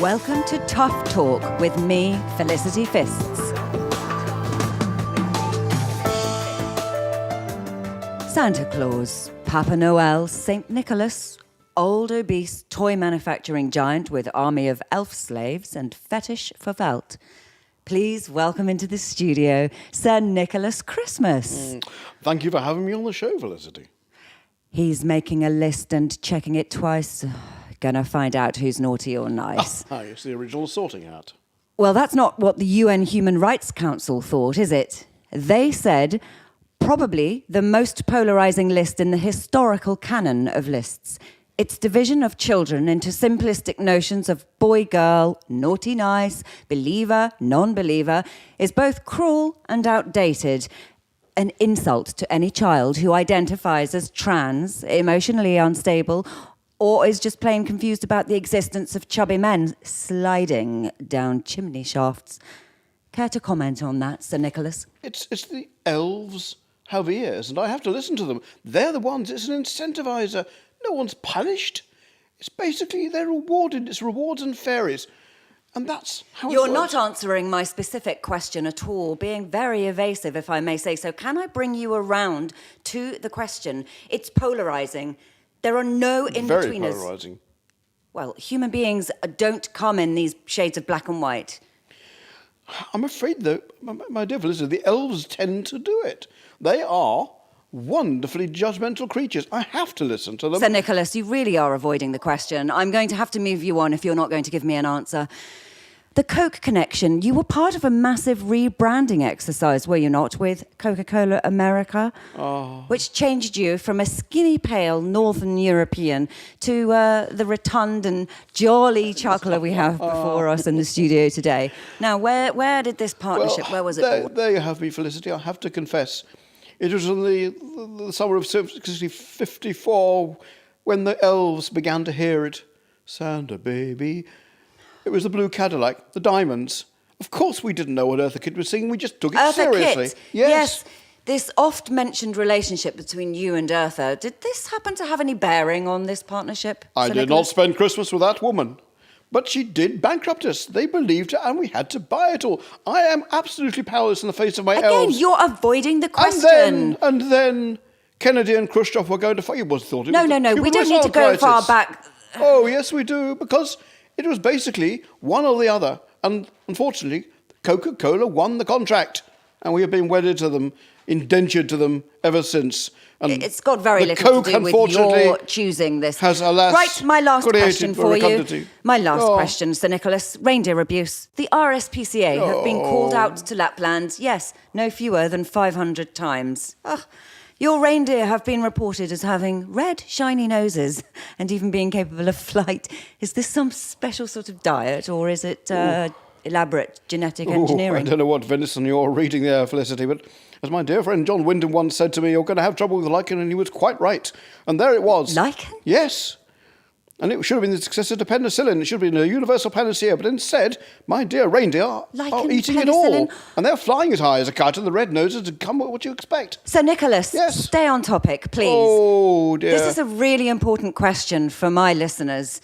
Welcome to Tough Talk with me, Felicity Fists. Santa Claus, Papa Noel, St. Nicholas, old obese toy manufacturing giant with army of elf slaves and fetish for felt. Please welcome into the studio Sir Nicholas Christmas. Thank you for having me on the show, Felicity. He's making a list and checking it twice. Gonna find out who's naughty or nice. It's the original sorting hat. Well, that's not what the UN Human Rights Council thought, is it? They said probably the most polarizing list in the historical canon of lists. Its division of children into simplistic notions of boy, girl, naughty, nice, believer, non-believer is both cruel and outdated. An insult to any child who identifies as trans, emotionally unstable, or is just plain confused about the existence of chubby men sliding down chimney shafts. Care to comment on that, Sir Nicholas? It's the elves have ears, and I have to listen to them. They're the ones. It's an incentivizer. No one's punished. It's basically they're rewarded. It's rewards and fairies. And that's how it You're works. not answering my specific question at all, being very evasive, if I may say so. Can I bring you around to the question? It's polarizing. There are no in-betweeners. Very polarizing. Well, human beings don't come in these shades of black and white. I'm afraid, though, my dear Felicity, the elves tend to do it. They are wonderfully judgmental creatures. I have to listen to them. Sir Nicholas, you really are avoiding the question. I'm going to have to move you on if you're not going to give me an answer. The Coke connection, you were part of a massive rebranding exercise, were you not, with Coca-Cola America? Oh. Which changed you from a skinny, pale Northern European to the rotund and jolly chuckler we have before us in the studio today. Now, where did this partnership, where was it born? There you have me, Felicity. I have to confess. It was in the summer of 1954 when the elves began to hear it. Santa baby. It was the blue Cadillac, the diamonds. Of course we didn't know what Eartha Kitt was singing. We just took it Eartha seriously. Kitt. Yes. This oft-mentioned relationship between you and Eartha, did this happen to have any bearing on this partnership? I Sir did Nicholas? not spend Christmas with that woman. But she did bankrupt us. They believed her and we had to buy it all. I am absolutely powerless in the face of my elves. Again, you're avoiding the question. And then Kennedy and Khrushchev were going to fight. You must have thought it No, was no, no. the We don't Cuban need to go Missile far Crisis. back. Oh, yes, we do, because it was basically one or the other. And unfortunately, Coca-Cola won the contract. And we have been wedded to them, indentured to them ever since. And It's got very the little Coke, to do with unfortunately, your choosing this. has, alas, Right, my last created question for you. recondity. My last Oh. question, Sir Nicholas. Reindeer abuse. The RSPCA have been called out to Lapland, yes, no fewer than 500 times. Ugh. Your reindeer have been reported as having red, shiny noses and even being capable of flight. Is this some special sort of diet, or is it elaborate genetic engineering? I don't know what venison you're reading there, Felicity, but as my dear friend John Wyndham once said to me, you're going to have trouble with lichen, and he was quite right. And there it was. Lichen? Yes. And it should have been the successor to penicillin. It should have been a universal panacea, but instead, my dear reindeer are Lichen, eating it all. penicillin? And they're flying as high as a kite, and the red noses have come what you expect. Sir Nicholas, Yes. stay on topic, please. Oh, dear. This is a really important question for my listeners.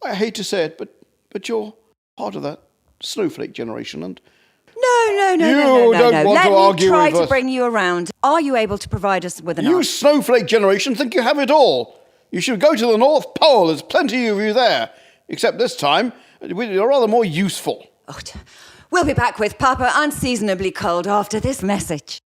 I hate to say it, but you're part of that snowflake generation, and No. You don't want Let to me argue try with to us. bring you around. Are you able to provide us with an you answer? snowflake generation think you have it all. You should go to the North Pole. There's plenty of you there. Except this time, you're rather more useful. Oh, we'll be back with Papa unseasonably cold after this message.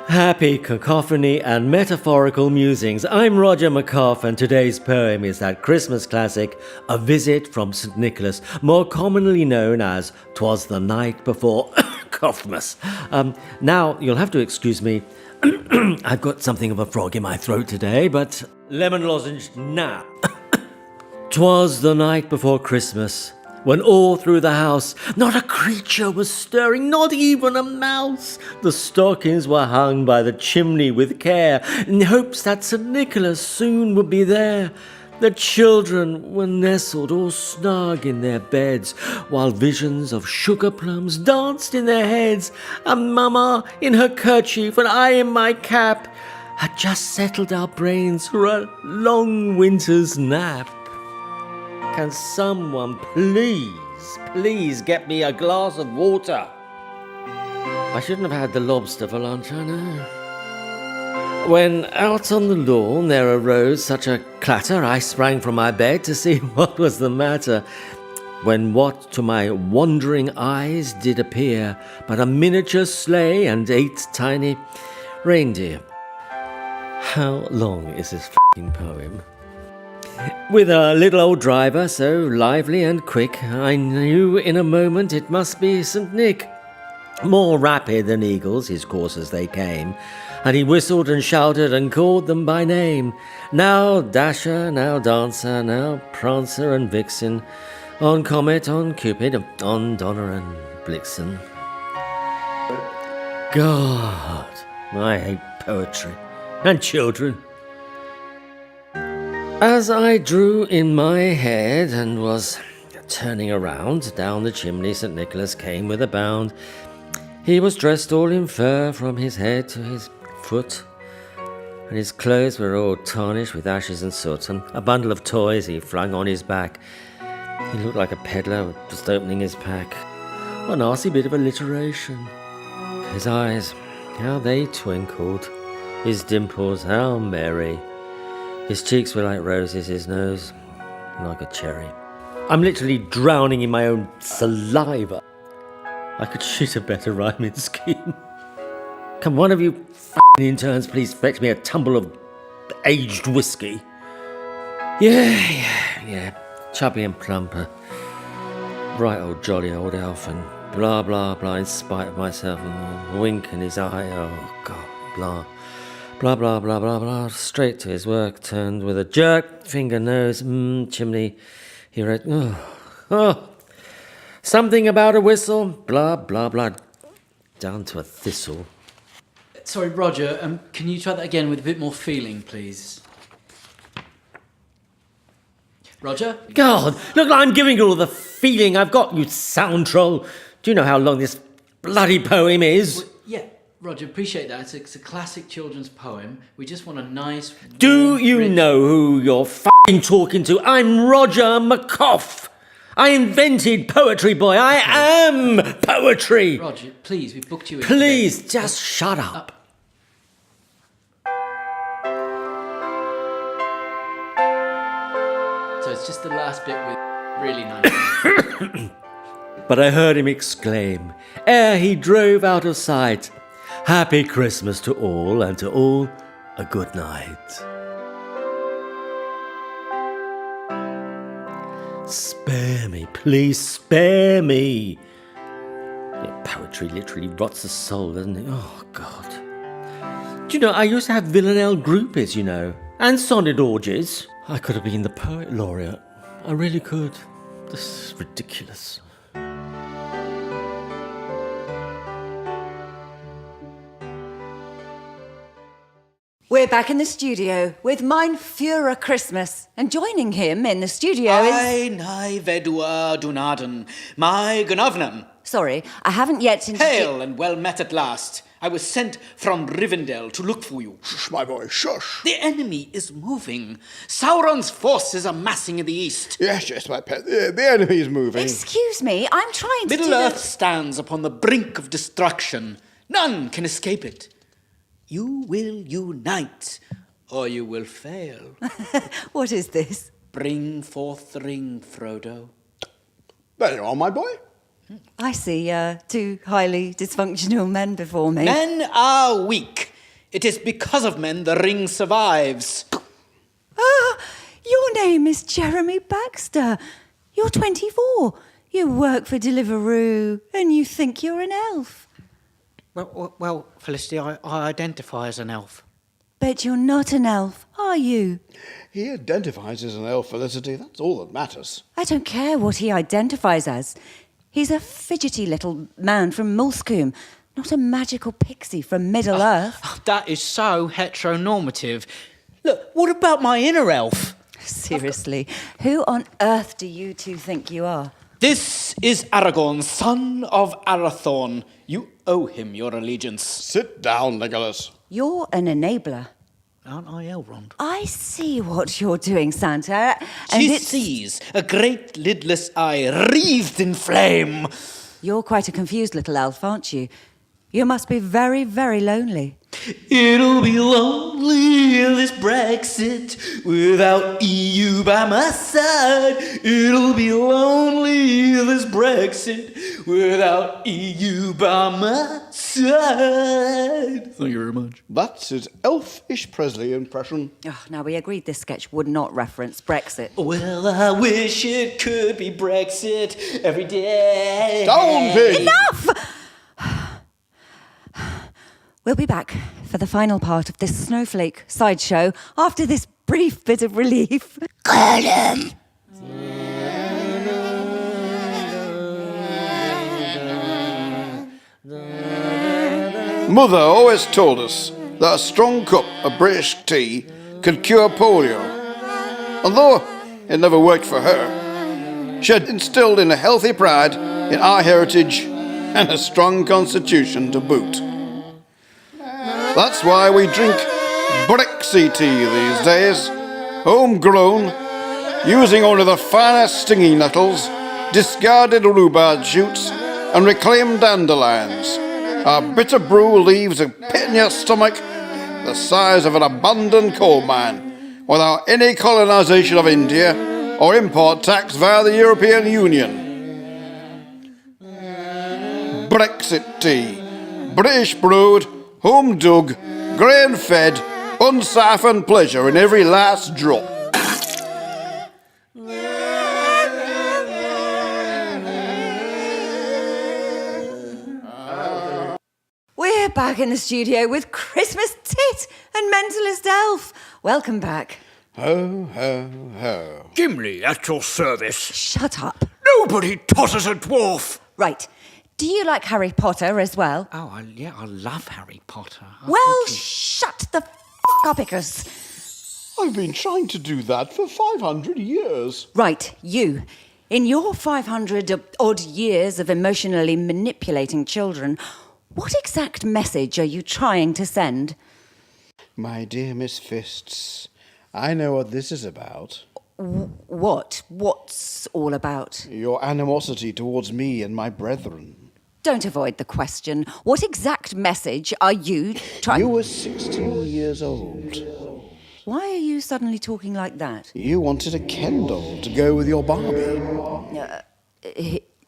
Happy cacophony and metaphorical musings. I'm Roger McCuff, and today's poem is that Christmas classic, A Visit from St. Nicholas, more commonly known as 'Twas the Night Before Coughtmas. Now, you'll have to excuse me. I've got something of a frog in my throat today, but lemon lozenge now. 'Twas the night before Christmas, when all through the house not a creature was stirring, not even a mouse. The stockings were hung by the chimney with care, in hopes that St. Nicholas soon would be there. The children were nestled all snug in their beds, while visions of sugar plums danced in their heads, and Mama in her kerchief and I in my cap had just settled our brains for a long winter's nap. Can someone please get me a glass of water? I shouldn't have had the lobster for lunch, I know. When out on the lawn there arose such a clatter, I sprang from my bed to see what was the matter, when what to my wandering eyes did appear but a miniature sleigh and 8 tiny reindeer. How long is this f***ing poem? With a little old driver so lively and quick, I knew in a moment it must be St. Nick. More rapid than eagles his coursers they came, and he whistled and shouted and called them by name. Now Dasher, now Dancer, now Prancer and Vixen, on Comet, on Cupid, on Donner and Blitzen. God, I hate poetry and children. As I drew in my head and was turning around, down the chimney St. Nicholas came with a bound. He was dressed all in fur from his head to his foot, and his clothes were all tarnished with ashes and soot, and a bundle of toys he flung on his back. He looked like a peddler just opening his pack. What a nasty bit of alliteration. His eyes, how they twinkled. His dimples, how merry. His cheeks were like roses, his nose like a cherry. I'm literally drowning in my own saliva. I could shit a better rhyming scheme. Can one of you f***ing interns please fetch me a tumble of aged whiskey? Yeah. Chubby and plumper. Right old jolly old elf, and blah blah blah in spite of myself, and a wink in his eye, oh God, blah. Blah blah blah blah blah, straight to his work, turned with a jerk, finger, nose, chimney. He read, something about a whistle, blah, blah, blah, down to a thistle. Sorry, Roger, can you try that again with a bit more feeling, please? Roger? God, look, I'm giving you all the feeling I've got, you sound troll. Do you know how long this bloody poem is? Well, yeah, Roger, appreciate that. It's a classic children's poem. We just want a nice... Do you know who you're f***ing talking to? I'm Roger McCoff. I invented poetry, boy. I am poetry. Roger, please, we booked you in. Please, just shut up. So it's just the last bit with really nice. But I heard him exclaim, ere he drove out of sight, Happy Christmas to all, and to all a good night. Spare me, please spare me. Yeah, poetry literally rots the soul, doesn't it? Oh, God. Do you know, I used to have villanelle groupies, you know, and sonnet orgies. I could have been the poet laureate. I really could. This is ridiculous. We're back in the studio with Mein Führer Christmas, and joining him in the studio is... Nei vedua dunaden, my gnavnan. Sorry, I haven't yet... Hail and well met at last. I was sent from Rivendell to look for you. Shush, my boy, shush. The enemy is moving. Sauron's forces are massing in the east. Yes, my pet. The enemy is moving. Excuse me, I'm trying to Middle-earth stands upon the brink of destruction. None can escape it. You will unite, or you will fail. What is this? Bring forth the ring, Frodo. There you are, my boy. I see two highly dysfunctional men before me. Men are weak. It is because of men the ring survives. Ah, your name is Jeremy Baxter. You're 24. You work for Deliveroo, and you think you're an elf. Well, Felicity, I identify as an elf. Bet you're not an elf, are you? He identifies as an elf, Felicity. That's all that matters. I don't care what he identifies as. He's a fidgety little man from Mulscombe, not a magical pixie from Middle-earth. That is so heteronormative. Look, what about my inner elf? Seriously, who on earth do you two think you are? This is Aragorn, son of Arathorn. You owe him your allegiance. Sit down, Nicholas. You're an enabler. Aren't I, Elrond? I see what you're doing, Santa. And She it's... sees a great lidless eye wreathed in flame. You're quite a confused little elf, aren't you? You must be very, very lonely. It'll be lonely, this Brexit, without EU by my side. It'll be lonely, this Brexit, without EU by my side. Thank you very much. That's his elfish Presley impression. Oh, now, we agreed this sketch would not reference Brexit. Well, I wish it could be Brexit every day. Down, Pig! Enough! We'll be back for the final part of this snowflake sideshow after this brief bit of relief. Mother always told us that a strong cup of British tea could cure polio. And though it never worked for her, she had instilled in a healthy pride in our heritage and a strong constitution to boot. That's why we drink Brexy tea these days, homegrown, using only the finest stinging nettles, discarded rhubarb shoots, and reclaimed dandelions. Our bitter brew leaves a pit in your stomach the size of an abandoned coal mine, without any colonisation of India or import tax via the European Union. Brexit tea, British brewed, home dug, grain fed, unsiphoned pleasure in every last drop. We're back in the studio with Christmas Tit and Mentalist Elf. Welcome back. Ho, ho, ho. Gimli, at your service. Shut up. Nobody tosses a dwarf. Right. Do you like Harry Potter as well? Oh, I love Harry Potter. Well, shut the up, Icarus. I've been trying to do that for 500 years. Right, you. In your 500 odd years of emotionally manipulating children, what exact message are you trying to send? My dear Miss Fists, I know what this is about. What? What's all about? Your animosity towards me and my brethren. Don't avoid the question. What exact message are you trying... You were 16 years old. Why are you suddenly talking like that? You wanted a Ken doll to go with your Barbie.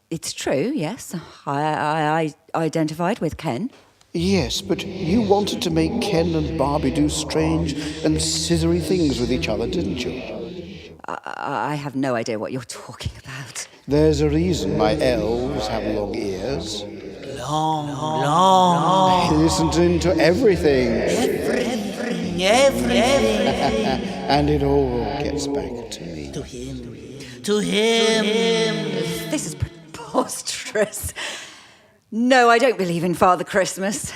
It's true, yes. I identified with Ken. Yes, but you wanted to make Ken and Barbie do strange and scissory things with each other, didn't you? I have no idea what you're talking about. There's a reason my elves have long ears. Long. They listen into everything. Everything. And it all gets back to me. To him. This is preposterous. No, I don't believe in Father Christmas.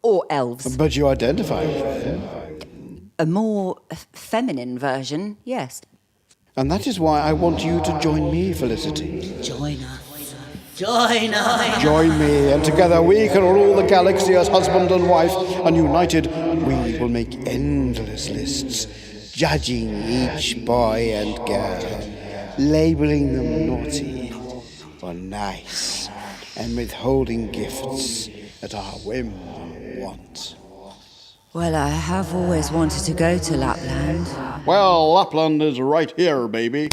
Or elves. But you identify with them. A more feminine version, yes. And that is why I want you to join me, Felicity. Join us. Join me, and together we can rule the galaxy as husband and wife, and united we will make endless lists, judging each boy and girl, labelling them naughty or nice, and withholding gifts at our whim and want. Well, I have always wanted to go to Lapland. Well, Lapland is right here, baby.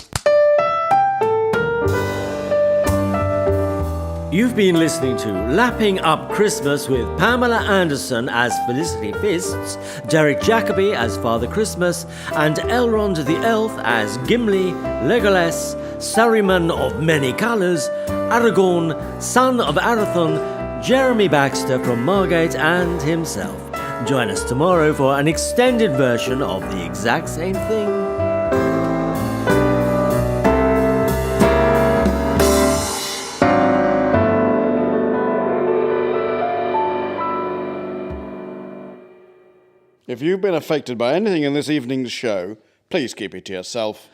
You've been listening to Lapping Up Christmas with Pamela Anderson as Felicity Fists, Derek Jacobi as Father Christmas, and Elrond the Elf as Gimli, Legolas, Saruman of many colours, Aragorn, son of Arathorn, Jeremy Baxter from Margate, and himself. Join us tomorrow for an extended version of the exact same thing. If you've been affected by anything in this evening's show, Please keep it to yourself.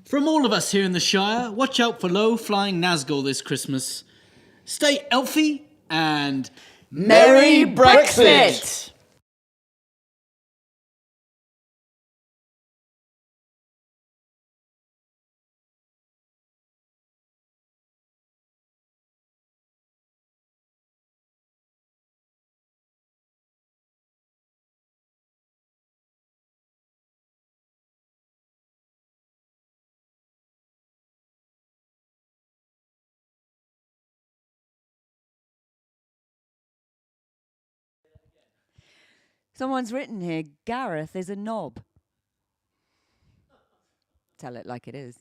From all of us here in the Shire, watch out for low-flying Nazgul this Christmas. Stay elfy and... Merry Brexit! Someone's written here, Gareth is a knob. Tell it like it is.